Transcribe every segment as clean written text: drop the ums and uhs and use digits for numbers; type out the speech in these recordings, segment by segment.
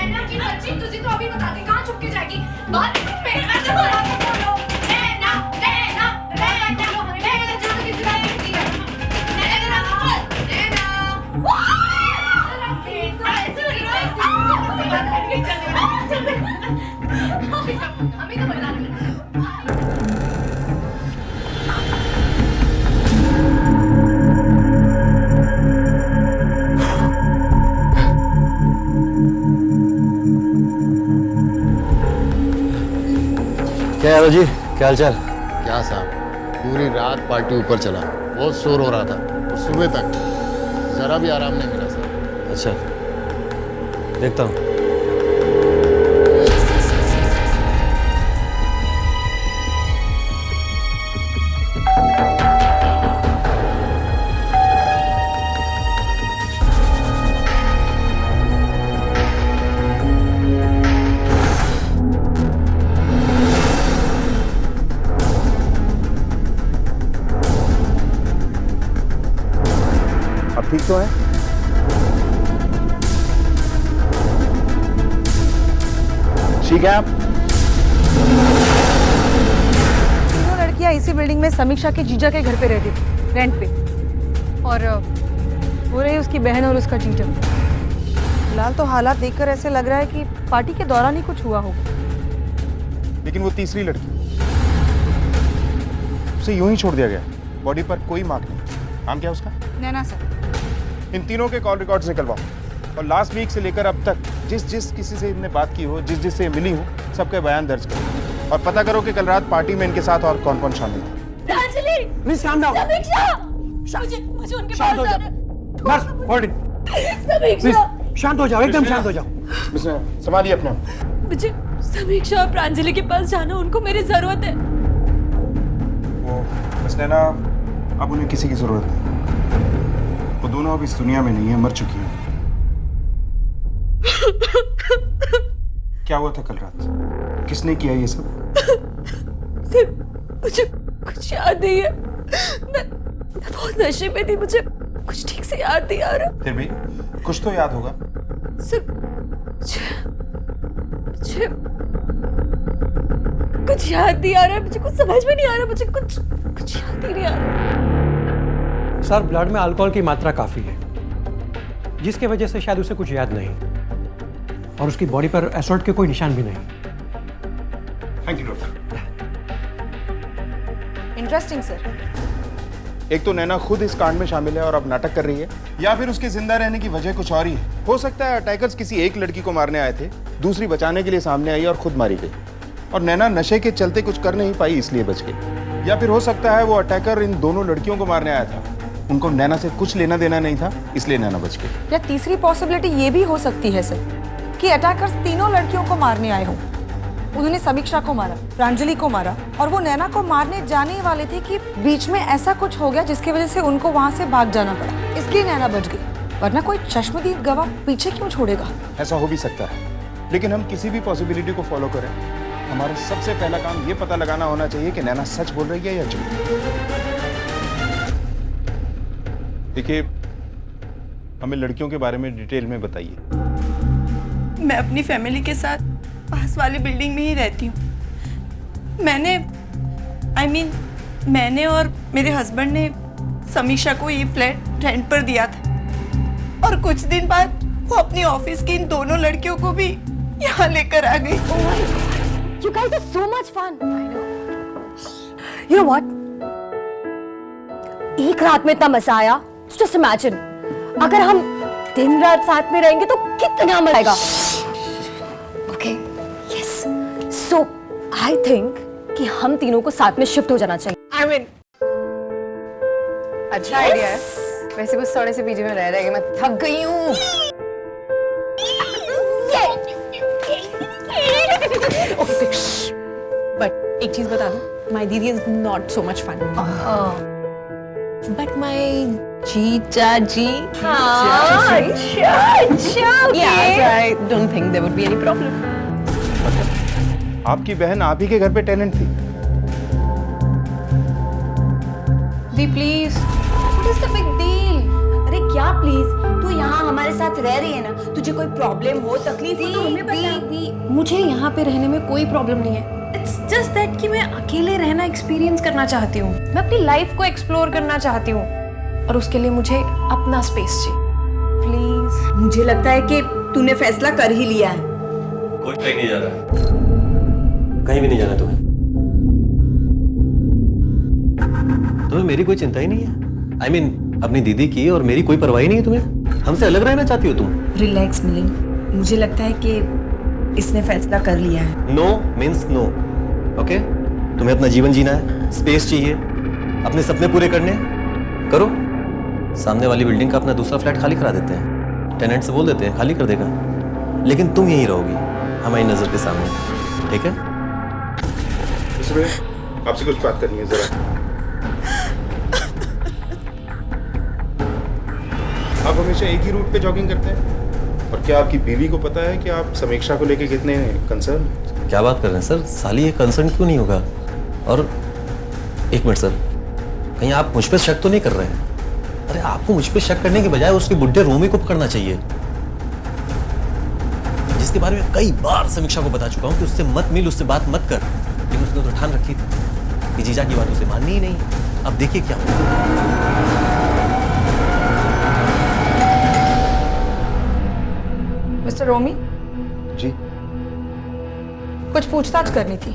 नैना की बच्ची तुझे तो अभी बताते कहाँ छुप के जाएगी। बात में बोलो नैना नैना नैना नैना जो तो किसी बात नहीं है। नैना नैना हमें तो बता दो। क्या है जी, क्या हाल चाल? क्या साहब, पूरी रात पार्टी ऊपर चला, बहुत शोर हो रहा था और सुबह तक जरा भी आराम नहीं मिला सर। अच्छा, देखता हूँ। अब ठीक तो है? ठीक है आप? तीनों लड़कियां इसी बिल्डिंग में समीक्षा के जीजा के घर पे रहती थी, रेंट पे। और वो रही उसकी बहन और उसका जीजा। फिलहाल तो हालात देखकर ऐसे लग रहा है कि पार्टी के दौरान ही कुछ हुआ होगा। लेकिन वो तीसरी लड़की, उसे यूं ही छोड़ दिया गया, बॉडी पर कोई मार्क नहीं। नाम क्या उसका? नैना सर। इन तीनों के कॉल रिकॉर्ड्स निकलवाओ और लास्ट वीक से लेकर अब तक जिस किसी से इनने बात की हो, जिस से मिली हो, सबके बयान दर्ज करो और पता करो कि कल रात पार्टी में इनके साथ और कौन-कौन शामिल है। Pranjali, please calm down. मुझे उनके शांत हो पास जाओ। Nurse, hold it. समीक्षा, शांत हो जाओ, एकदम शांत हो जाओ। संभालिए अपने आप। मुझे समीक्षा और प्रांजलि के पास जाना, उनको मेरी जरूरत है। वो बस नैना, अब उन्हें किसी की जरूरत नहीं। वो दोनों अब इस दुनिया में नहीं है, मर चुकी हैं। क्या हुआ था कल रात? किसने किया ये सब? मुझे कुछ याद नहीं है। मैं बहुत नशे में थी, मुझे कुछ ठीक से याद नहीं आ रहा। फिर भी कुछ तो याद होगा। सिर्फ मुझे कुछ याद नहीं आ रहा है, मुझे कुछ समझ में नहीं आ रहा, मुझे कुछ याद ही नहीं आ रहा। सर, ब्लड में अल्कोहल की मात्रा काफी है, जिसकी वजह से शायद उसे कुछ याद नहीं, और उसकी बॉडी पर असॉल्ट के कोई निशान भी नहीं। Thank you doctor. Interesting sir. एक तो नैना खुद इस कांड में शामिल है और अब नाटक कर रही है, या फिर उसके जिंदा रहने की वजह कुछ और ही है। हो सकता है अटैकर्स किसी एक लड़की को मारने आए थे, दूसरी बचाने के लिए सामने आई और खुद मारी गई, और नैना नशे के चलते कुछ कर नहीं पाई इसलिए बच गई। या फिर हो सकता है वो अटैकर इन दोनों लड़कियों को मारने आया था, उनको नैना से कुछ लेना देना नहीं था, इसलिए नैना बच गई। या तीसरी पॉसिबिलिटी ये भी हो सकती है सर कि अटैकर्स तीनों लड़कियों को मारने आए हों। उन्होंने समीक्षा को मारा, प्रांजलि को मारा, और वो नैना को मारने जाने ही वाले थे कि बीच में ऐसा कुछ हो गया जिसकी वजह से उनको वहां से भाग जाना पड़ा, इसलिए नैना बच गई। वरना कोई चश्मदीद गवाह पीछे क्यों छोड़ेगा? ऐसा हो भी सकता है, लेकिन हम किसी भी पॉसिबिलिटी को फॉलो करें, हमारा सबसे पहला काम ये पता लगाना होना चाहिए कि नैना सच बोल रही है या झूठ। देखिए, हमें लड़कियों के बारे में डिटेल में बताइए। मैं अपनी फैमिली के साथ पास वाली बिल्डिंग में ही रहती हूँ। मैंने और मेरे हस्बैंड ने समीक्षा को ये फ्लैट रेंट पर दिया था, और कुछ दिन बाद वो अपनी ऑफिस की इन दोनों लड़कियों को भी यहाँ लेकर आ गई। Oh my God, you guys are so much fun. I know. You know what? एक रात में इतना मजा आया। Just imagine, अगर हम दिन रात साथ में रहेंगे तो कितना मजा आएगा। Okay, yes. So I think कि हम तीनों को साथ में शिफ्ट हो जाना चाहिए। I mean, अच्छा आइडिया है। वैसे कुछ थोड़े से पीछे में रह रहे मैं थक गई हूँ। बट एक चीज बता दूं, my didi is not so much fun, but my jija ji, I don't think there would be any problem. आपकी बहन आप ही के घर पे टेनेंट थी? Di please, What is the big deal? अरे क्या प्लीज, तू यहाँ हमारे साथ रह रही है ना, तुझे कोई प्रॉब्लम हो, तकलीफ हो तो हमें बता। मुझे यहाँ पे रहने में कोई प्रॉब्लम नहीं है। इट्स जस्ट दैट कि मैं अकेले रहना एक्सपीरियंस करना चाहती हूँ। मैं अपनी लाइफ को एक्सप्लोर करना चाहती हूँ और उसके लिए मुझे अपना स्पेस चाहिए। प्लीज। मुझे लगता है कि तूने फैसला कर ही लिया है। कोई कहीं नहीं जा रहा, कहीं भी नहीं जाना तुम्हें। तुम्हें मेरी कोई चिंता ही नहीं है। I mean, अपनी दीदी की और मेरी कोई परवाह ही नहीं है तुम्हें। हमसे अलग रहना चाहती हो तुम। रिलैक्स मिलिंद, मुझे लगता है कि इसने फैसला कर लिया है। No means no, okay? तुम्हें अपना जीवन जीना है, स्पेस चाहिए, अपने सपने पूरे करने हैं, करो। सामने वाली बिल्डिंग का अपना दूसरा फ्लैट खाली करा देते हैं, टेनेंट से बोल देते हैं खाली कर देगा, लेकिन तुम यहीं रहोगी हमारी नजर के सामने, ठीक है? इसमें आपसे कुछ बात करनी है जरा। आप हमेशा एक ही रूट पे जॉगिंग करते हैं? और क्या आपकी बीवी को पता है कि आप समीक्षा को लेके कितने कंसर्न? क्या बात कर रहे हैं सर, साली ये कंसर्न क्यों नहीं होगा? और एक मिनट सर, कहीं आप मुझ पे शक तो नहीं कर रहे हैं? अरे आपको मुझ पे शक करने के बजाय उसके बुड्ढे रोमी को पकड़ना चाहिए, जिसके बारे में कई बार समीक्षा को बता चुका हूं कि उससे मत मिल, उससे बात मत कर, लेकिन उसने तो ठान रखी थी कि जीजा की बात उसे माननी ही नहीं। अब देखिए क्या होगा। मिस्टर रोमी, जी, कुछ पूछताछ करनी थी।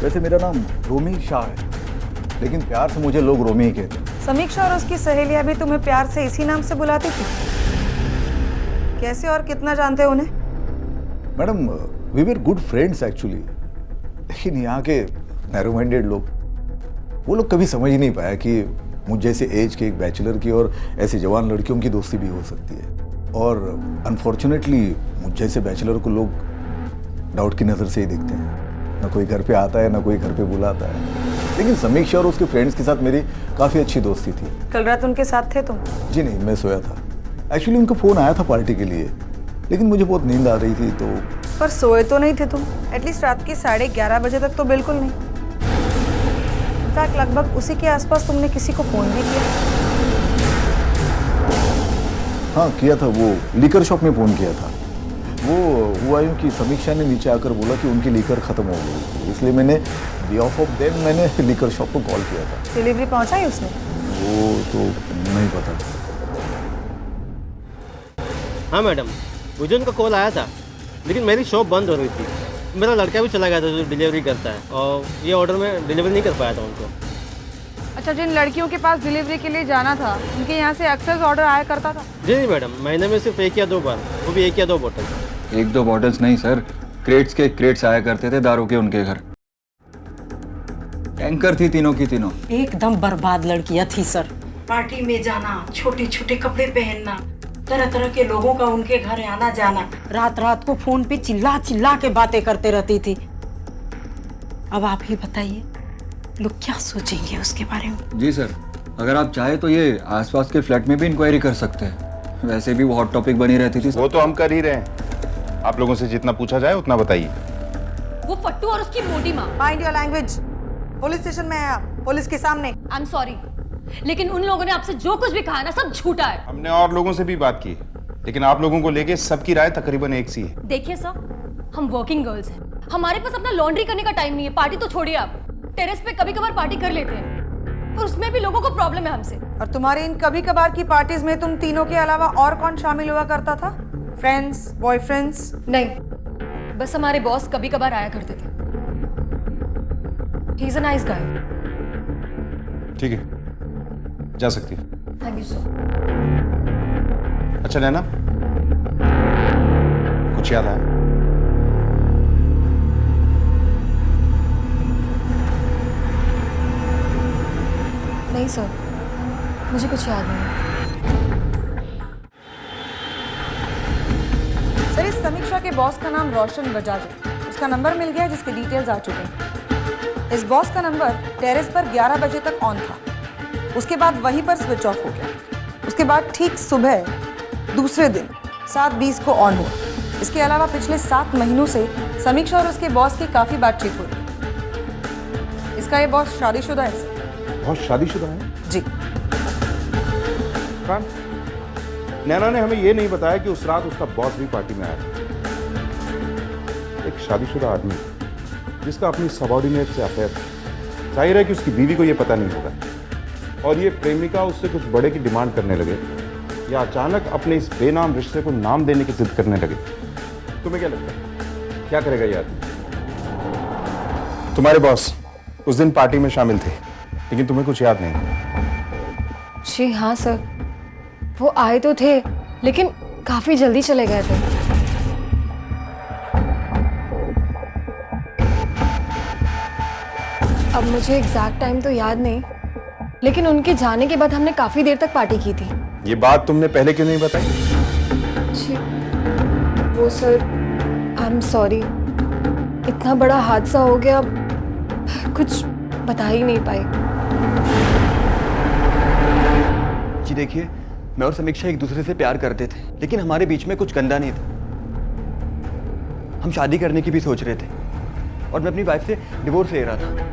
वैसे मेरा नाम रोमी शाह है, लेकिन प्यार से मुझे लोग रोमी ही कहते हैं। समीक्षा और उसकी सहेलियां भी तुम्हें प्यार से इसी नाम से बुलाती थी? कैसे और कितना जानते हो उन्हें? Madam, we were good friends actually, लेकिन यहाँ के नैरो माइंडेड लोग, वो लोग कभी समझ ही नहीं पाया कि मुझ जैसे एज के एक बैचलर की और ऐसी जवान लड़कियों की दोस्ती भी हो सकती है। और अनफॉर्चुनेटली मुझ जैसे बैचलर को लोग डाउट की नज़र से ही देखते हैं, ना कोई घर पे आता है ना कोई घर पे बुलाता है। लेकिन समीक्षा और उसके फ्रेंड्स के साथ मेरी काफ़ी अच्छी दोस्ती थी। कल रात उनके साथ थे तुम? जी नहीं, मैं सोया था। एक्चुअली उनका फ़ोन आया था पार्टी के लिए, लेकिन मुझे बहुत नींद आ रही थी तो। पर सोए तो नहीं थे तुम? एटलीस्ट रात के 11:30 बजे तक तो बिल्कुल नहीं। इनफैक्ट लगभग उसी के आसपास तुमने किसी को फ़ोन भी किया। हाँ किया था, वो लीकर शॉप में फ़ोन किया था। वो हुआ यूँ कि समीक्षा ने नीचे आकर बोला कि उनकी लीकर ख़त्म हो गई, इसलिए मैंने दी ऑफ देम मैंने लीकर शॉप को कॉल किया था। डिलीवरी पहुंचाई उसने? वो तो नहीं पता। हाँ मैडम, मुझे उनका कॉल आया था, लेकिन मेरी शॉप बंद हो रही थी। मेरा लड़का भी चला गया था जो डिलीवरी करता है, और ये ऑर्डर में डिलीवरी नहीं कर पाया था उनको। अच्छा, जिन लड़कियों के पास डिलीवरी के लिए जाना था उनके यहाँ से अक्सर ऑर्डर आया करता था? जी नहीं मैडम, महीने में सिर्फ 1 या 2 बार, वो भी 1 या 2 बोतल। 1-2 बॉटल्स नहीं सर, क्रेट्स के क्रेट्स आया करते थे दारू के उनके घर। टैंकर थी तीनों की तीनों। एकदम बर्बाद लड़कियां थी सर। पार्टी में जाना, छोटे छोटे कपड़े पहनना, तरह तरह के लोगों का उनके घर आना जाना, रात रात को फोन पे चिल्ला चिल्ला के बातें करते रहती थी। अब आप ही बताइए, लोग क्या सोचेंगे उसके बारे में? जी सर, अगर आप चाहे तो ये आसपास के फ्लैट में भी इंक्वायरी कर सकते हैं। वैसे भी वो हॉट टॉपिक बनी रहती थी। वो तो हम कर ही रहे हैं, आप लोगों से जितना पूछा जाए उतना बताइए। वो फट्टू और उसकी मोटी माँ। Mind your language. Police station में है आप, पुलिस के सामने। आई एम सॉरी, लेकिन उन लोगों ने आपसे जो कुछ भी कहा ना, सब झूठा है। हमने और लोगों से भी बात की, लेकिन आप लोगों को लेके सबकी राय तकरीबन एक सी है। देखिए सर, हम वर्किंग गर्ल्स हैं, हमारे पास अपना लॉन्ड्री करने का टाइम नहीं है। पार्टी तो छोड़िए, आप टेरेस पे कभी कभार पार्टी कर लेते हैं, और उसमें भी लोगों को प्रॉब्लम है हमसे। और तुम्हारी इन कभी कभार की पार्टीज में तुम तीनों के अलावा और कौन शामिल हुआ करता था? Friends, boyfriends? नहीं, बस हमारे बॉस कभी कभार आया करते थे। He is a nice guy. ठीक है, जा सकती है। Thank you sir. अच्छा नैना, कुछ याद आया? नहीं सर, मुझे कुछ याद नहीं है। सर, इस समीक्षा के बॉस का नाम रोशन बजाज है। उसका नंबर मिल गया जिसके डिटेल्स आ चुके हैं। इस बॉस का नंबर टेरेस पर 11 बजे तक ऑन था, उसके बाद वहीं पर स्विच ऑफ हो गया। उसके बाद ठीक सुबह दूसरे दिन 7:20 को ऑन हुआ। इसके अलावा पिछले 7 महीनों से समीक्षा और उसके बॉस की काफ़ी बातचीत हुई। इसका ये बॉस शादीशुदा है। बहुत शादीशुदा है? जी। कौन? नैना ने हमें यह नहीं बताया कि उस रात उसका बॉस भी पार्टी में आया था। एक शादीशुदा आदमी जिसका अपनी सबॉर्डिनेट से अफेयर था। जाहिर है कि उसकी बीवी को यह पता नहीं होगा और ये प्रेमिका उससे कुछ बड़े की डिमांड करने लगे या अचानक अपने इस बेनाम रिश्ते को नाम देने की जिद करने लगे। तुम्हें क्या लगता है क्या करेगा ये आदमी? तुम्हारे बॉस उस दिन पार्टी में शामिल थे लेकिन तुम्हें कुछ याद नहीं? जी हाँ सर, वो आए तो थे लेकिन काफी जल्दी चले गए थे। अब मुझे एग्जैक्ट टाइम तो याद नहीं, लेकिन उनके जाने के बाद हमने काफी देर तक पार्टी की थी। ये बात तुमने पहले क्यों नहीं बताई? जी वो सर, आई एम सॉरी, इतना बड़ा हादसा हो गया, कुछ बता ही नहीं पाई। जी देखिए, मैं और समीक्षा एक दूसरे से प्यार करते थे, लेकिन हमारे बीच में कुछ गंदा नहीं था। हम शादी करने की भी सोच रहे थे और मैं अपनी वाइफ से डिवोर्स ले रहा था।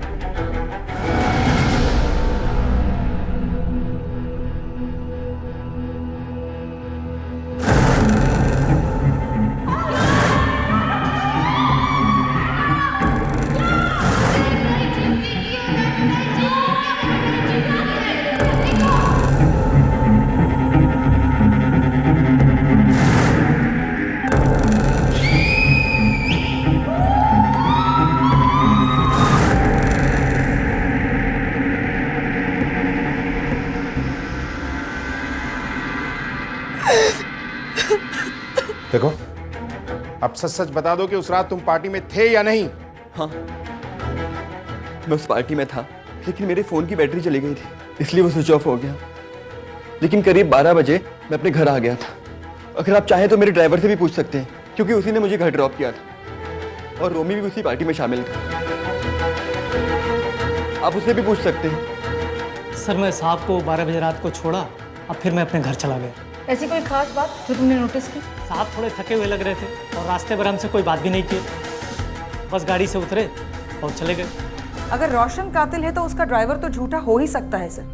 देखो, अब सच सच बता दो कि उस रात तुम पार्टी में थे या नहीं? हाँ, मैं उस पार्टी में था, लेकिन मेरे फोन की बैटरी चली गई थी, इसलिए वो स्विच ऑफ हो गया। लेकिन करीब 12 बजे मैं अपने घर आ गया था। अगर आप चाहें तो मेरे ड्राइवर से भी पूछ सकते हैं, क्योंकि उसी ने मुझे घर ड्रॉप किया था और रोमी भी उसी पार्टी में शामिल था। आप उससे भी पूछ सकते हैं। सर, मैं साहब को 12 बजे रात को छोड़ा, अब फिर मैं अपने घर चला गया। ऐसी कोई खास बात जो तुमने नोटिस की? साहब थोड़े थके हुए लग रहे थे और रास्ते भर हमसे कोई बात भी नहीं की, बस गाड़ी से उतरे और चले गए। अगर रोशन कातिल है तो उसका ड्राइवर तो झूठा हो ही सकता है सर।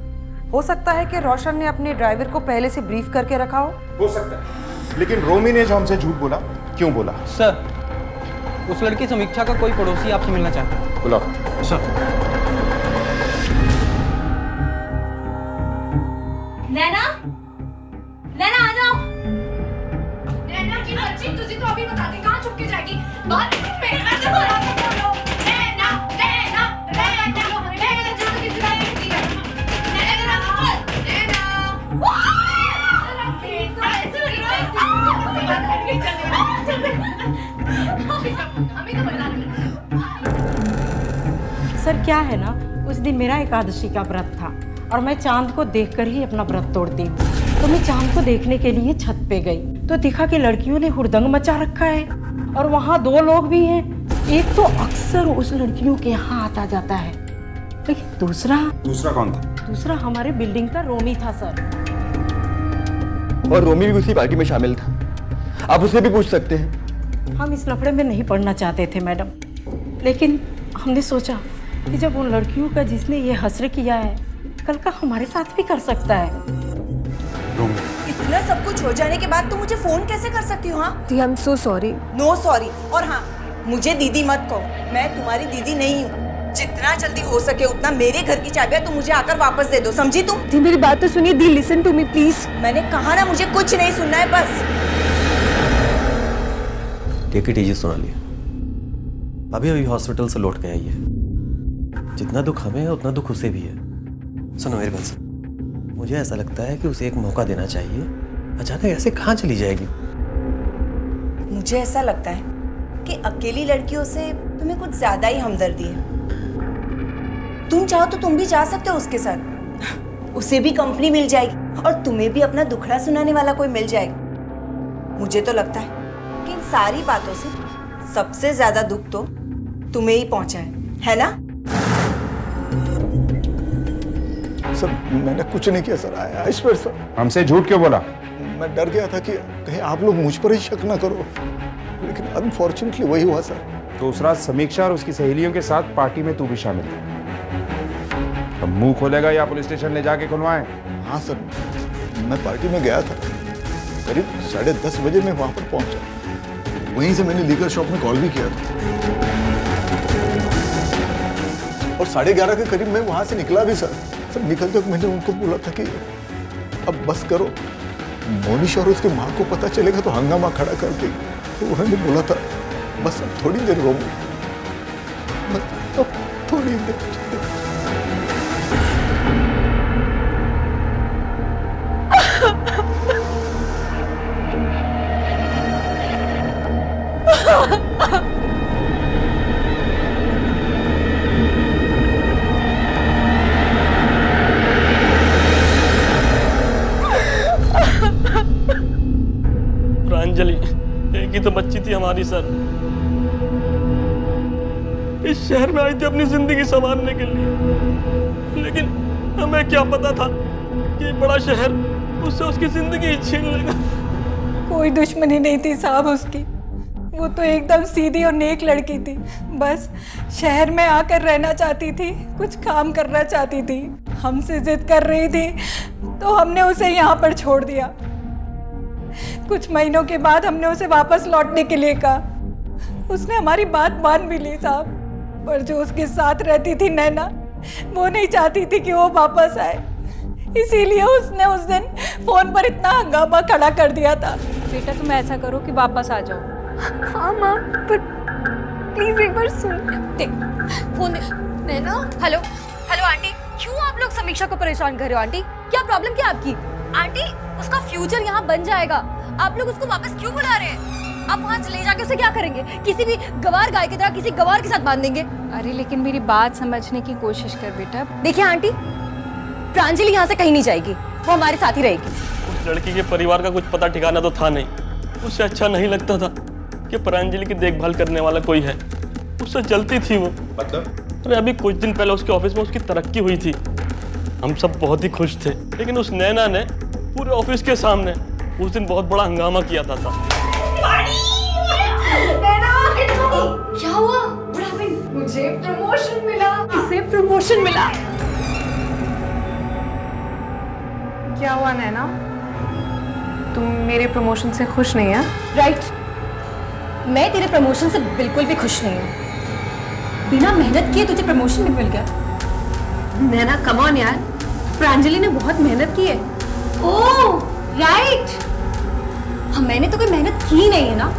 हो सकता है कि रोशन ने अपने ड्राइवर को पहले से ब्रीफ करके रखा हो सकता है, लेकिन रोमी ने जो हमसे झूठ बोला, क्यों बोला? सर, उस लड़की समीक्षा का कोई पड़ोसी आपसे मिलना चाहता है। बुलाओ। सर। नैना, नैना आ जाओ। नैना की बच्ची, तुझे तो अभी बता दी, कहाँ छुप के जाएगी? बाहर में नैना, नैना, नैना, नैना, जो किसी बात करती है। नैना, नैना, हमें तो बता दी। सर क्या है ना, उस दिन मेरा एकादशी का व्रत था और मैं चांद को देखकर ही अपना व्रत तोड़ती हूँ। तो मैं चांद को देखने के लिए छत पे गई तो देखा कि लड़कियों ने हुड़दंग मचा रखा है और वहाँ 2 लोग भी हैं। एक तो अक्सर उस लड़कियों के यहाँ आता जाता है, लेकिन दूसरा कौन था? दूसरा हमारे बिल्डिंग का रोमी था सर। और रोमी भी उसी पार्टी में शामिल था, आप उससे भी पूछ सकते हैं। हम इस लफड़े में नहीं पड़ना चाहते थे मैडम, लेकिन हमने सोचा कि जब उन लड़कियों का जिसने ये हसर किया है, कल का हमारे साथ भी कर सकता है। इतना सब कुछ हो जाने के बाद तुम मुझे फोन कैसे कर सकती हो? हाँ, I am so sorry. No sorry. और हाँ, मुझे दीदी मत कहो, मैं तुम्हारी दीदी नहीं हूँ। जितना जल्दी हो सके उतना मेरे घर की चाबियां तुम मुझे आकर वापस दे दो, समझी तुम? दी मेरी बात तो सुनिए, दी लिसन टू मी प्लीज। मैंने कहा ना, मुझे कुछ नहीं सुनना है बस। टेक इट इजी सोनाली, अभी अभी हॉस्पिटल से लौट के आई है। जितना दुख हमें है उतना दुख उसे भी है। सुनो मेरी बात सुन, मुझे ऐसा लगता है कि उसे एक मौका देना चाहिए। अचानक ऐसे कहाँ चली जाएगी? मुझे ऐसा लगता है कि अकेली लड़कियों से तुम्हें कुछ ज्यादा ही हमदर्दी है। तुम चाहो तो तुम भी जा सकते हो उसके साथ, उसे भी कंपनी मिल जाएगी और तुम्हें भी अपना दुखड़ा सुनाने वाला कोई मिल जाएगा। मुझे तो लगता है कि इन सारी बातों से सबसे ज्यादा दुख तो तुम्हें ही पहुंचा है ना? सर मैंने कुछ नहीं किया सर, आई स्वेयर सर। हमसे झूठ क्यों बोला? मैं डर गया था कि कहीं आप लोग मुझ पर ही शक ना करो, लेकिन अनफॉर्चुनेटली वही हुआ सर। तो उस रात समीक्षा और उसकी सहेलियों के साथ पार्टी में तू भी शामिल था। अब मुंह खोलेगा या पुलिस स्टेशन ले जाके खुलवाएं? हाँ सर, मैं पार्टी में गया था, करीब 10:30 बजे मैं वहां पर पहुंचा। वहीं से मैंने लीगल शॉप में कॉल भी किया था और 11:30 के करीब मैं वहां से निकला भी सर। निकलते वक्त मैंने उनको बोला था कि अब बस करो, मोनिश और उसकी माँ को पता चलेगा तो हंगामा खड़ा कर देगी। तो उन्होंने बोला था बस अब थोड़ी देर रो, बस अब थोड़ी देर। प्रांजलि एक ही तो बच्ची थी हमारी सर। इस शहर में आई थी अपनी जिंदगी संवारने के लिए, लेकिन हमें क्या पता था कि बड़ा शहर उससे उसकी जिंदगी ही छीन लेगा। कोई दुश्मनी नहीं थी साहब उसकी, वो तो एकदम सीधी और नेक लड़की थी। बस शहर में आकर रहना चाहती थी, कुछ काम करना चाहती थी। हमसे जिद कर रही थी तो हमने उसे यहाँ पर छोड़ दिया। कुछ महीनों के बाद हमने उसे वापस लौटने के लिए कहा। उसने हमारी बात मान भी ली साहब, पर जो उसके साथ रहती थी नैना, वो नहीं चाहती थी कि वो वापस आए। इसीलिए उसने उस दिन फोन पर इतना हंगामा खड़ा कर दिया था। बेटा तुम ऐसा करो कि वापस आ जाओ। हाँ माँ, पर प्लीज एक बार सुन। देख फोन दे। नैना, हेलो हेलो आंटी, क्यों आप लोग समीक्षा को परेशान कर रहे हो? आंटी क्या प्रॉब्लम क्या आपकी? आंटी उसका फ्यूचर यहाँ बन जाएगा, आप लोग उसको वापस क्यों बुला रहे हैं? आप वहाँ ले जाके उसे क्या करेंगे? किसी भी गवार गाय की तरह किसी गवार के साथ बांध देंगे? अरे लेकिन मेरी बात समझने की कोशिश कर बेटा। देखिए आंटी, प्रांजलि यहाँ से कहीं नहीं जाएगी, वो हमारे साथ ही रहेगी। उस लड़की के परिवार का कुछ पता ठिकाना तो था नहीं। उससे अच्छा नहीं लगता था कि प्रांजलि की देखभाल करने वाला कोई है। उससे जलती थी वो। मतलब? अरे अभी कुछ दिन पहले उसके ऑफिस में उसकी तरक्की हुई थी, हम सब बहुत ही खुश थे। लेकिन उस नैना ने पूरे ऑफिस के सामने उस दिन बहुत बड़ा हंगामा किया था। क्या हुआ? मुझे प्रमोशन मिला। इसे प्रमोशन मिला। क्या हुआ नैना, तुम मेरे प्रमोशन से खुश नहीं है? राइट, मैं तेरे प्रमोशन से बिल्कुल भी खुश नहीं हूँ। बिना मेहनत किए तुझे प्रमोशन भी मिल गया। नैना कम ऑन यार, प्रांजलि ने बहुत मेहनत की है। ओह राइट, हाँ मैंने तो कोई मेहनत की नहीं है ना।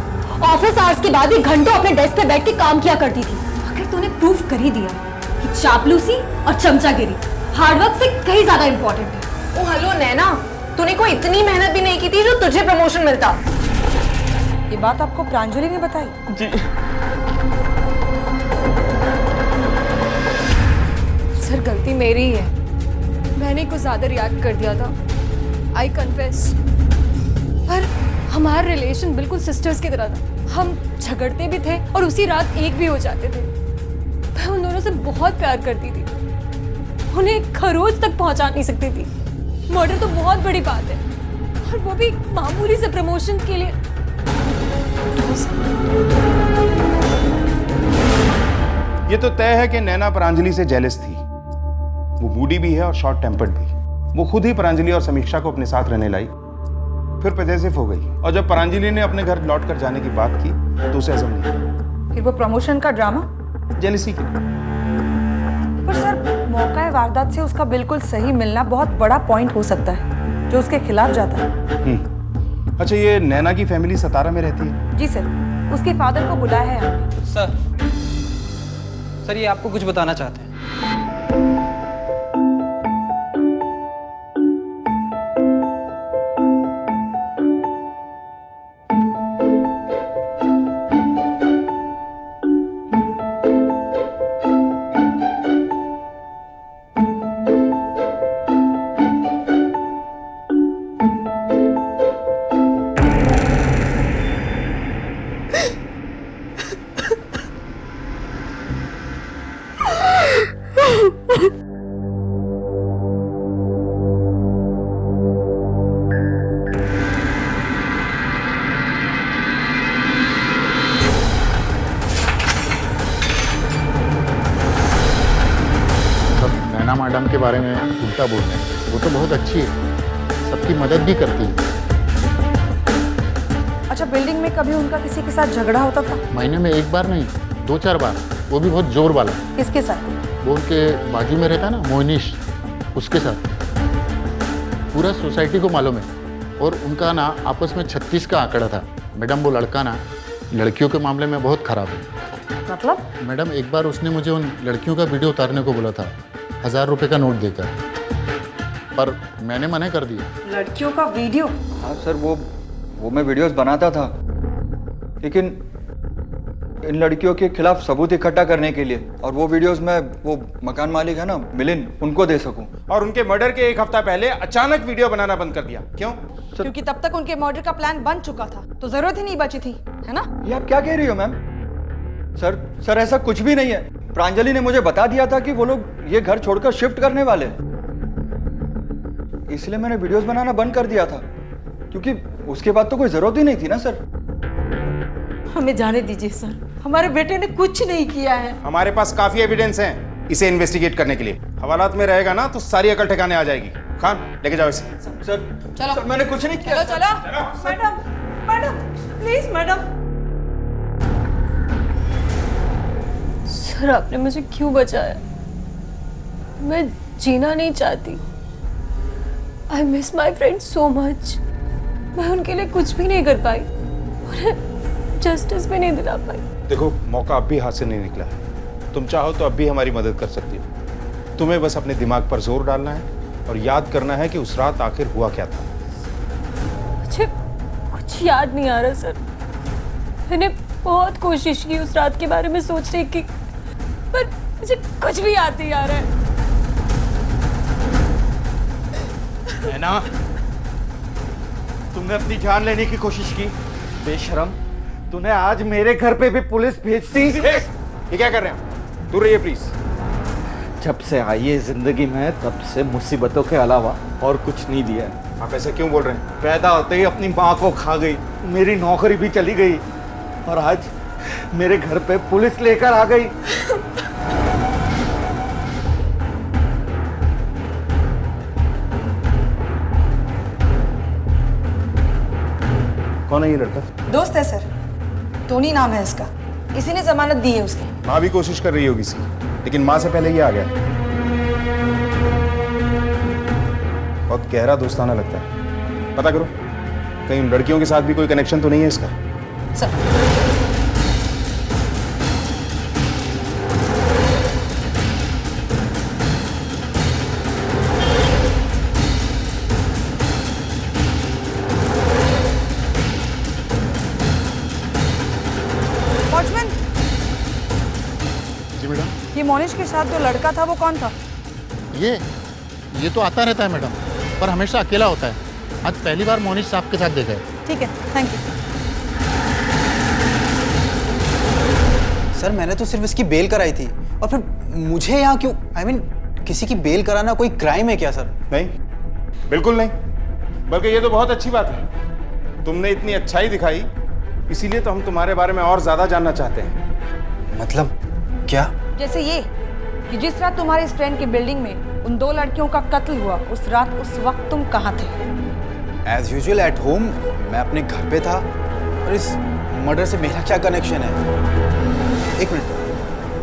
ऑफिस आवर्स के बाद भी घंटों अपने डेस्क पे बैठ के काम किया करती थी। आखिर तूने प्रूफ कर ही दिया कि चापलूसी और चमचागिरी हार्डवर्क से कहीं ज्यादा इंपॉर्टेंट है। ओ हेलो नैना, तूने कोई इतनी मेहनत भी नहीं की थी जो तुझे प्रमोशन मिलता। ये बात आपको प्रांजलि ने बताई? जी सर गलती मेरी ही है, मैंने कुछ ज्यादा रिएक्ट कर दिया था, आई कन्फेस। पर हमारा रिलेशन बिल्कुल सिस्टर्स की तरह था। हम झगड़ते भी थे और उसी रात एक भी हो जाते थे। मैं उन दोनों से बहुत प्यार करती थी, उन्हें खरोच तक पहुंचा नहीं सकती थी। मर्डर तो बहुत बड़ी बात है, और वो भी मामूली से प्रमोशन के लिए। ये तो तय है कि नैना प्रांजलि से जेलस थी। वो मूडी भी है और शॉर्ट टेम्पर्ड भी। वो खुद ही प्रांजलि और समीक्षा को अपने साथ रहने लाई, फिर पजेसिव हो गई। और जब प्रांजलि ने अपने घर लौट कर जाने की बात की तो उसे हजम नहीं। फिर वो प्रमोशन का ड्रामा जेलसी की। पर सर मौका वारदात से उसका बिल्कुल सही मिलना बहुत बड़ा पॉइंट हो सकता है जो उसके खिलाफ जाता है। अच्छा, ये नैना की फैमिली सतारा में रहती है? जी सर, उसके फादर को बुलाया है हमने। सर ये आपको कुछ बताना चाहते हैं। नैना मैडम के बारे में उल्टा बोल रहे हैं। वो तो बहुत अच्छी है, सबकी मदद भी करती है। अच्छा, बिल्डिंग में कभी उनका किसी के साथ झगड़ा होता था? महीने में एक बार नहीं, 2-4 बार, वो भी बहुत जोर वाला। किसके साथ? वो उनके बाजू में रहता है ना मोहनीश, उसके साथ। पूरा सोसाइटी को मालूम है। और उनका ना आपस में 36 का आंकड़ा था। मैडम वो लड़का ना लड़कियों के मामले में बहुत खराब है। मतलब? मैडम एक बार उसने मुझे उन लड़कियों का वीडियो उतारने को बोला था, 1000 रुपये का नोट देकर, पर मैंने मना कर दिया। लड़कियों का वीडियो? हाँ सर, वो मैं वीडियोस बनाता था, लेकिन इन लड़कियों के खिलाफ सबूत इकट्ठा करने के लिए, और वो वीडियोस मैं वो मकान मालिक है ना मिलिंद, उनको दे सकूं। और उनके मर्डर के 1 हफ्ता पहले अचानक वीडियो बनाना बंद कर दिया, क्यों? क्योंकि तब तक उनके मर्डर का प्लान बन चुका था, तो जरूरत ही नहीं बची थी, है ना? ये आप क्या कह रही हो मैम? सर ऐसा कुछ भी नहीं है। प्रांजलि ने मुझे बता दिया था कि वो लोग ये घर छोड़कर शिफ्ट करने वाले हैं, इसलिए मैंने वीडियोस बनाना बंद कर दिया था, क्योंकि उसके बाद तो कोई जरूरत ही नहीं थी ना सर। हमें जाने दीजिए सर, हमारे बेटे ने कुछ नहीं किया है। हमारे पास काफी एविडेंस हैं इसे इन्वेस्टिगेट करने के लिए। हवालात में रहेगा ना तो सारी अकल ठिकाने आ जाएगी। खान, लेके जाओ इसे। सर चलो सर, मैंने कुछ नहीं किया। चलो madam, madam please madam. Sir, आपने मुझे क्यों बचाया? मैं जीना नहीं चाहती। I miss my friend so much. मैं उनके लिए कुछ भी नहीं कर पाई, उन्हें जस्टिस भी नहीं दिला पाई। देखो, मौका अब भी हाथ से नहीं निकला है। तुम चाहो तो अब भी हमारी मदद कर सकती हो। तुम्हें बस अपने दिमाग पर जोर डालना है और याद करना है कि उस रात आखिर हुआ क्या था। मुझे कुछ याद नहीं आ रहा सर। मैंने बहुत कोशिश की उस रात के बारे में सोचने की, पर मुझे कुछ भी याद नहीं आ रहा है। नैना, तुमने अपनी जान लेने की कोशिश की, बेशरम। तूने आज मेरे घर पे भी पुलिस भेजती। ये क्या कर रहे हैं? दूर रहिए प्लीज। जब से आई है जिंदगी में, तब से मुसीबतों के अलावा और कुछ नहीं दिया। आप ऐसे क्यों बोल रहे हैं? पैदा होते ही अपनी माँ को खा गई, मेरी नौकरी भी चली गई, और आज मेरे घर पे पुलिस लेकर आ गई। कौन है ये लड़का? दोस्त है सर, टोनी नाम है इसका। इसी ने जमानत दी है उसकी। माँ भी कोशिश कर रही होगी इसकी, लेकिन माँ से पहले ये आ गया। बहुत गहरा दोस्ताना लगता है। पता करो, कहीं उन लड़कियों के साथ भी कोई कनेक्शन तो नहीं है इसका? सर, वॉचमैन, जी मैडम। ये मोनिश के साथ जो लड़का था वो कौन था? ये तो आता रहता है मैडम, पर हमेशा अकेला होता है। आज पहली बार मोनिश साहब के साथ देखा है। ठीक है, थैंक यू। सर, मैंने तो सिर्फ इसकी बेल कराई थी, और फिर मुझे यहाँ क्यों? I mean, किसी की बेल कराना कोई क्राइम है क्या सर? नहीं, बिल्कुल नहीं। बल्कि ये तो बहुत अच्छी बात है। तुमने इतनी अच्छाई दिखाई, इसीलिए तो हम तुम्हारे बारे में और ज्यादा जानना चाहते हैं। मतलब क्या? जैसे ये कि जिस रात तुम्हारे इस फ्रेंड की बिल्डिंग में उन 2 लड़कियों का कत्ल हुआ, उस रात उस वक्त तुम कहाँ थे? As usual at home. मैं अपने घर पे था, और इस मर्डर से मेरा क्या कनेक्शन है? एक मिनट,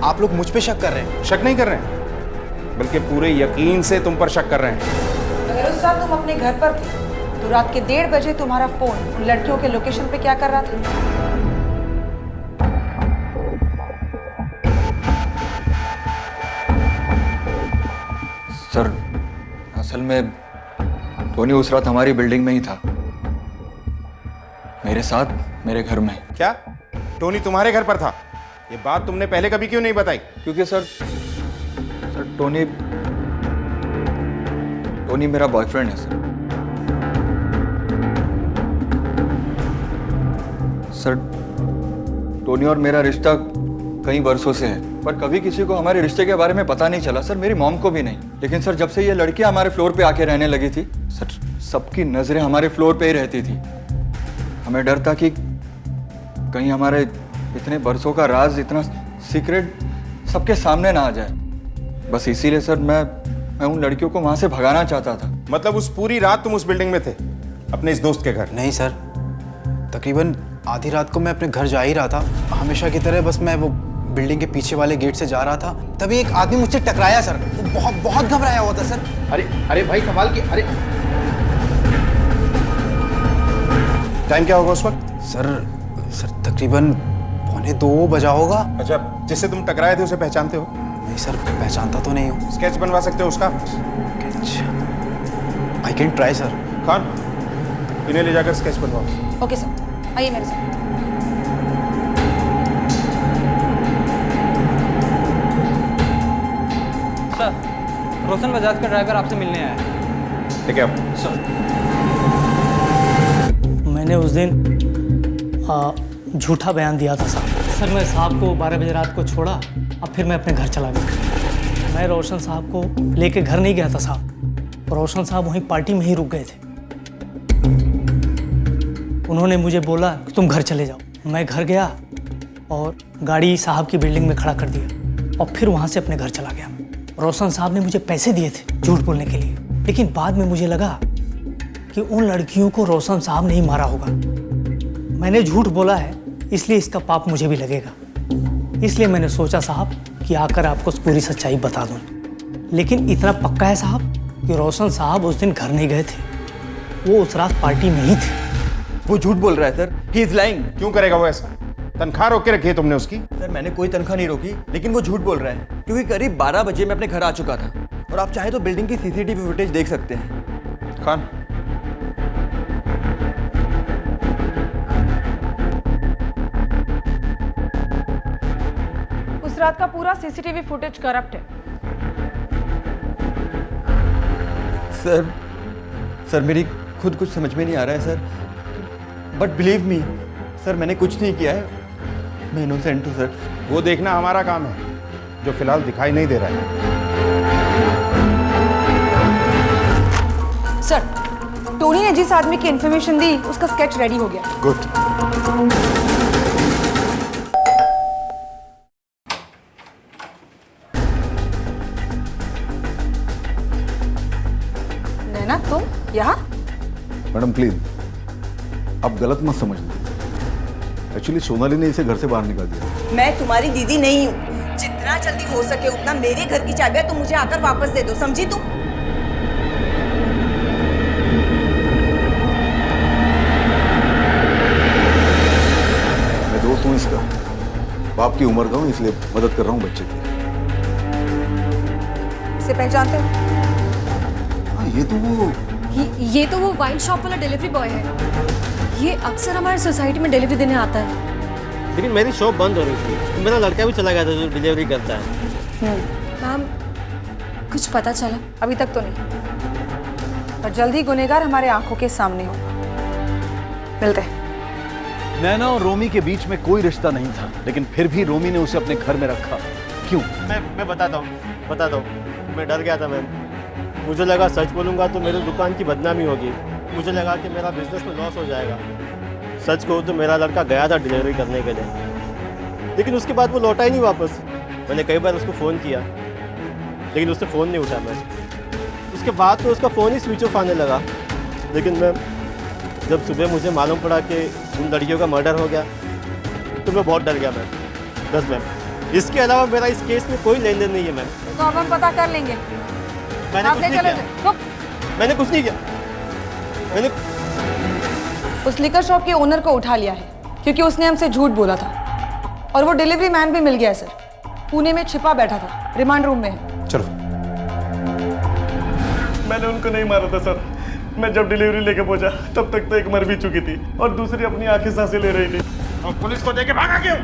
आप लोग मुझ पे शक कर रहे हैं? शक नहीं कर रहे हैं, बल्कि पूरे यकीन से तुम पर शक कर रहे हैं। अगर उस रात तुम अपने घर पर थे, तो रात के 1:30 बजे तुम्हारा फोन उन लड़कियों के लोकेशन पे क्या कर रहा था? सर, असल में टोनी उस रात हमारी बिल्डिंग में ही था, मेरे साथ, मेरे घर में। क्या टोनी तुम्हारे घर पर था? ये बात तुमने पहले कभी क्यों नहीं बताई? क्योंकि सर टोनी मेरा बॉयफ्रेंड है सर। टोनी और मेरा रिश्ता कई वर्षों से है, पर कभी किसी को हमारे रिश्ते के बारे में पता नहीं चला सर, मेरी मॉम को भी नहीं। लेकिन सर, जब से ये लड़कियां हमारे फ्लोर पे आके रहने लगी थी सर, सबकी नजरें हमारे फ्लोर पे ही रहती थी। हमें डर था कि कहीं हमारे इतने बरसों का राज, इतना सीक्रेट सबके सामने ना आ जाए। बस इसीलिए सर मैं उन लड़कियों को वहां से भगाना चाहता था। मतलब उस पूरी रात तुम उस बिल्डिंग में थे अपने इस दोस्त के घर? नहीं सर, तकरीबन आधी रात को मैं अपने घर जा ही रहा था, हमेशा की तरह बस मैं वो बिल्डिंग के पीछे वाले गेट से जा रहा था, तभी एक आदमी मुझसे टकराया सर। वो बहुत बहुत घबराया हुआ था सर। अरे अरे भाई कमाल की, अरे टाइम क्या होगा उस वक्त? सर तकरीबन 1:45 बजा होगा। अच्छा, जिससे तुम टकराए थे उसे पहचानते हो? नहीं सर, पहचानता तो नहीं हूँ। स्केच बनवा सकते हो उसका? I can try sir. Khan, इन्हें ले जाकर स्केच बनवाओ। ओके सर, आइए मेरे साथ। सर, रोशन बजाज का ड्राइवर आपसे मिलने आया है। ठीक है अब सर, मैंने उस दिन झूठा बयान दिया था साहब। सर, मैं साहब को 12 बजे रात को छोड़ा, अब फिर मैं अपने घर चला गया। मैं रोशन साहब को लेके घर नहीं गया था साहब, रोशन साहब वहीं पार्टी में ही रुक गए थे। उन्होंने मुझे बोला कि तुम घर चले जाओ। मैं घर गया और गाड़ी साहब की बिल्डिंग में खड़ा कर दिया और फिर वहाँ से अपने घर चला गया। रोशन साहब ने मुझे पैसे दिए थे झूठ बोलने के लिए, लेकिन बाद में मुझे लगा कि उन लड़कियों को रोशन साहब ने ही मारा होगा। मैंने झूठ बोला है, इसलिए इसका पाप मुझे भी लगेगा। इसलिए मैंने सोचा साहब कि आकर आपको पूरी सच्चाई बता दूं। लेकिन इतना पक्का है साहब कि रोशन साहब उस दिन घर नहीं गए थे, वो उस रात पार्टी में ही थे। वो झूठ बोल रहा है सर, ही इज लाइंग। क्यों करेगा वो ऐसा? तनख्वाह रोक के रखी है तुमने उसकी? सर, मैंने कोई तनख्वाह नहीं रोकी, लेकिन वो झूठ बोल रहा है क्योंकि करीब 12 बजे मैं अपने घर आ चुका था और आप चाहे तो बिल्डिंग की सीसीटीवी फुटेज देख सकते हैं। खान, उस रात का पूरा सीसीटीवी फुटेज करप्ट है। सर मेरी खुद कुछ समझ में नहीं आ रहा है sir, but believe me sir, मैंने कुछ नहीं किया है, मैं इनोसेंट हूँ सर। वो देखना हमारा काम है, जो फिलहाल दिखाई नहीं दे रहा है। सर, टोनी ने जिस आदमी की इन्फॉर्मेशन दी उसका स्केच रेडी हो गया। गुड। नैना, तुम यहाँ? मैडम प्लीज, आप गलत मत समझना। एक्चुअली सोनाली ने इसे घर से बाहर निकाल दिया। मैं तुम्हारी दीदी नहीं हूँ। जितना जल्दी हो सके उतना मेरे घर की चाबियां तुम मुझे आकर वापस दे दो, समझी तुम? मैं दोस्त हूँ इसका, बाप की उम्र का हूँ, इसलिए मदद कर रहा हूँ बच्चे की। इसे पहचानते हो? हाँ, ये तो वो वाइन शॉप वाला डिलीवरी बॉय है। ये अक्सर हमारे सोसाइटी में डिलीवरी देने आता है। लेकिन मेरी शॉप बंद हो रही थी, मेरा लड़का भी चला गया था जो डिलीवरी करता है। मैम, कुछ पता चला? अभी तक तो नहीं, पर जल्द ही गुनहगार हमारे आंखों के सामने हो। मिलते हैं। नैना और रोमी के बीच में कोई रिश्ता नहीं था, लेकिन फिर भी रोमी ने उसे अपने घर में रखा। क्यों? मैं बताता हूँ। मैं डर गया था मैम। मुझे लगा सच बोलूँगा तो मेरी दुकान की बदनामी होगी। मुझे लगा कि मेरा बिजनेस में लॉस हो जाएगा। सच कहूँ तो मेरा लड़का गया था डिलीवरी करने के लिए, लेकिन उसके बाद वो लौटा ही नहीं वापस। मैंने कई बार उसको फ़ोन किया, लेकिन उसने फ़ोन नहीं उठाया मैम। उसके बाद तो उसका फ़ोन ही स्विच ऑफ आने लगा। लेकिन मैम, जब सुबह मुझे मालूम पड़ा कि उन लड़कियों का मर्डर हो गया तो मैं बहुत डर गया मैम। बस मैम, इसके अलावा मेरा इस केस में कोई लेन देन नहीं है मैम। तो अब हम पता कर लेंगे। मैंने आप कुछ ले नहीं चलो किया। इसे। रुक। मैंने कुछ नहीं किया। मैंने उस लिकर शॉप के ओनर को उठा लिया है क्योंकि उसने हमसे झूठ बोला था, और वो डिलीवरी मैन भी मिल गया है सर। पुणे में छिपा बैठा था, रिमांड रूम में है। चलो। मैंने उनको नहीं मारा था सर। मैं जब डिलीवरी लेके पहुंचा तब तक तो एक मर भी चुकी थी और दूसरी अपनी आंखें सांसें ले रही थी। और पुलिस को देके भागा क्यों?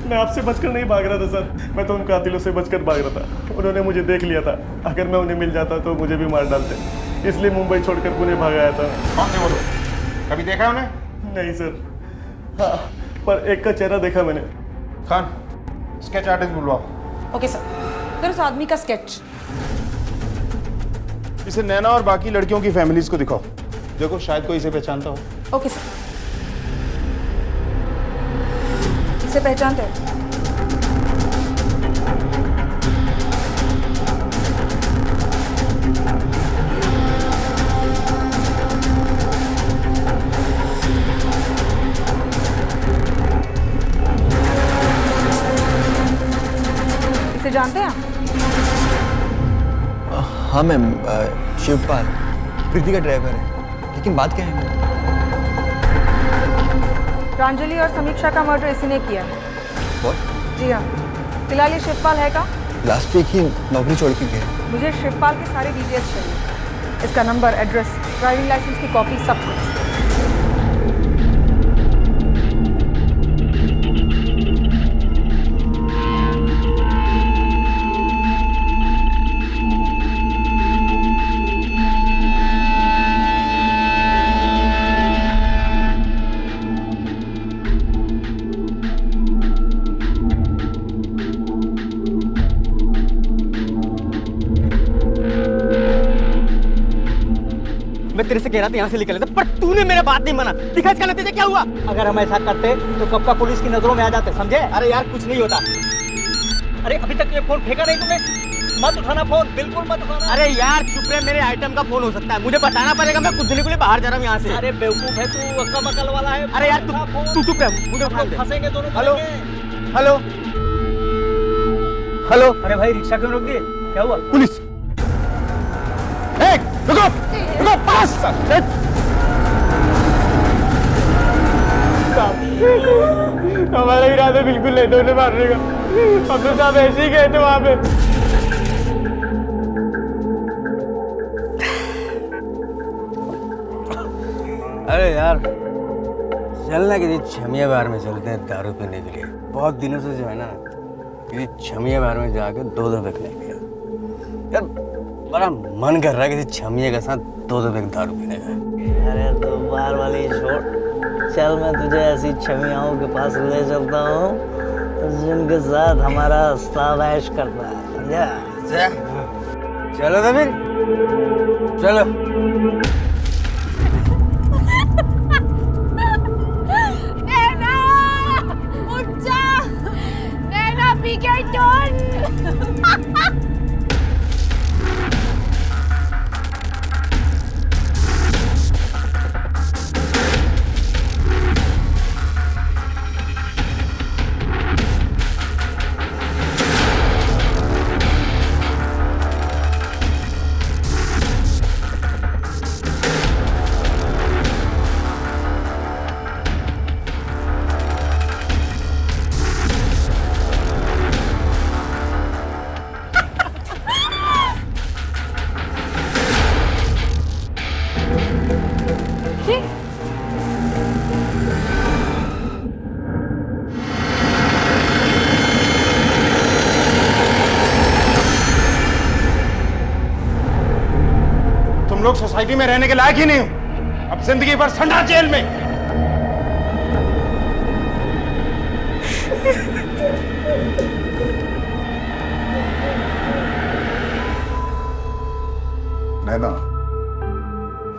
मैं आपसे बचकर नहीं भाग रहा था सर, मैं तो उन कातिलों से बचकर भाग रहा था। उन्होंने मुझे देख लिया था, अगर मैं उन्हें मिल जाता तो मुझे भी मार डालते, इसलिए मुंबई छोड़कर पुणे भाग आया था। कौन थे वो लोग? कभी देखा उन्हें? नहीं सर। हाँ, पर एक का चेहरा देखा मैंने। खान, स्केच आर्टिस्ट बुलवाओ। Okay sir. फिर उस आदमी का स्केच। इसे नैना और बाकी लड़कियों की फैमिलीज को दिखाओ, देखो शायद कोई इसे पहचानता हो। Okay sir. इसे पहचानते हो? जानते हैं आप? हाँ मैम, शिवपाल प्रीति का ड्राइवर है। लेकिन बात क्या है मैम? प्रांजलि और समीक्षा का मर्डर इसी ने किया है। What? जी हाँ, फिलहाल ये शिवपाल है का? लास्ट वीक ही नौकरी छोड़ के गए। मुझे शिवपाल के सारे डिटेल्स चाहिए, इसका नंबर, एड्रेस, ड्राइविंग लाइसेंस की कॉपी, सब कुछ। मैं तेरे से कह रहा था यहाँ से निकल लेता, पर तूने मेरा बात नहीं माना। दिखा इसका नतीजा क्या हुआ? अगर हम ऐसा करते तो कब का पुलिस की नजरों में आ जाते, समझे? अरे यार कुछ नहीं होता। अरे अभी तक ये फोन फेंका नहीं तुमने? मत उठाना फोन, बिल्कुल मत उठाना। अरे यार चुप रहे, मेरे आइटम का फोन हो सकता है, मुझे बताना पड़ेगा। मैं कुछ दिन के लिए बाहर जा रहा हूँ यहाँ से। अरे बेवकूफ है तू, अक्का मकल वाला है। अरे यार तू चुप रह, मुझे उठा दे। फंसेंगे दोनों। Hello hello hello. अरे भाई रिक्शा क्यों रोक दिए? क्या हुआ? पुलिस! रुको! रुको! पास! हमारा इरादा बिल्कुल नहीं था उन्हें मारने का। हम तो साहब ऐसे ही गए थे वहां पे। अरे यार चलना किसी छमिया बार में चलते हैं दारू पीने के लिए। बहुत दिनों से जो है ना किसी छमिया बार में जाके दो पैक नहीं पिया यार। बड़ा मन कर रहा है किसी छमिया के साथ दो पैक दारू पीने का। अरे तो बार वाली छोड़, चल मैं तुझे ऐसी छमियाओं के पास ले चलता हूँ जिनके साथ हमारा सावैश करता है, समझा? चलो तो फिर चलो। नैना उठ जा, नैना पी के डॉन। तुम लोग सोसाइटी में रहने के लायक ही नहीं हो। अब जिंदगी भर संडा जेल में।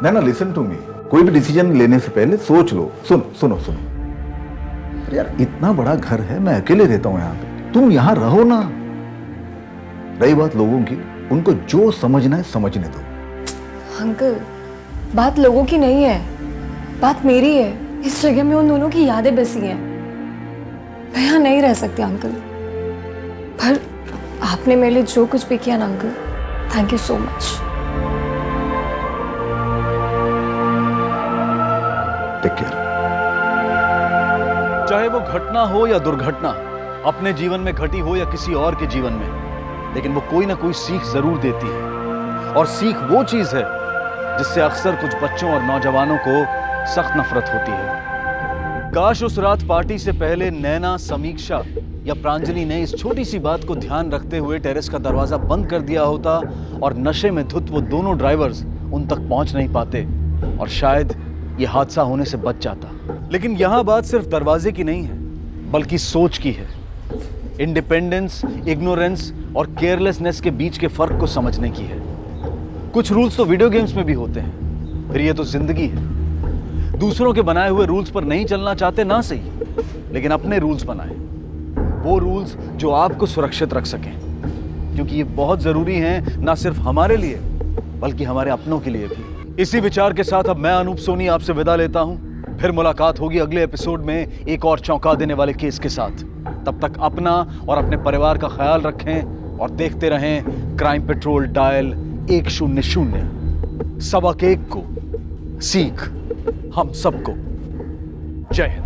नैना लिसन टू मी। कोई भी डिसीजन लेने से पहले सोच लो। सुनो। अरे यार इतना बड़ा घर है, मैं अकेले रहता हूं यहाँ पे, तुम यहाँ रहो ना। रही बात लोगों की, उनको जो समझना है समझने दो। अंकल, बात लोगों की नहीं है, बात मेरी है। इस जगह में उन दोनों की यादें बसी हैं। मैं यहाँ नहीं रह सकती अंकल, पर आपने मेरे लिए जो कुछ भी किया ना uncle, thank you so much. Take care. चाहे वो घटना हो या दुर्घटना, अपने जीवन में घटी हो या किसी और के जीवन में, लेकिन वो कोई ना कोई सीख जरूर देती है। और सीख वो चीज है जिससे अक्सर कुछ बच्चों और नौजवानों को सख्त नफरत होती है। काश उस रात पार्टी से पहले नैना, समीक्षा या प्रांजलि ने इस छोटी सी बात को ध्यान रखते हुए टेरेस का दरवाजा बंद कर दिया होता और नशे में धुत वो दोनों ड्राइवर्स उन तक पहुंच नहीं पाते और शायद ये हादसा होने से बच जाता। लेकिन यहां बात सिर्फ दरवाजे की नहीं है, बल्कि सोच की है। इंडिपेंडेंस, इग्नोरेंस और केयरलेसनेस के बीच के फर्क को समझने की है। कुछ रूल्स तो वीडियो गेम्स में भी होते हैं, फिर ये तो जिंदगी है। दूसरों के बनाए हुए रूल्स पर नहीं चलना चाहते ना सही, लेकिन अपने रूल्स बनाएं। वो रूल्स जो आपको सुरक्षित रख सकें, क्योंकि ये बहुत जरूरी हैं ना सिर्फ हमारे लिए बल्कि हमारे अपनों के लिए भी। इसी विचार के साथ अब मैं अनूप सोनी आपसे विदा लेता हूं। फिर मुलाकात होगी अगले एपिसोड में एक और चौंका देने वाले केस के साथ। तब तक अपना और अपने परिवार का ख्याल रखें। और देखते रहें क्राइम पेट्रोल डायल 100। सबक एक को, सीख हम सबको। जय हिंद।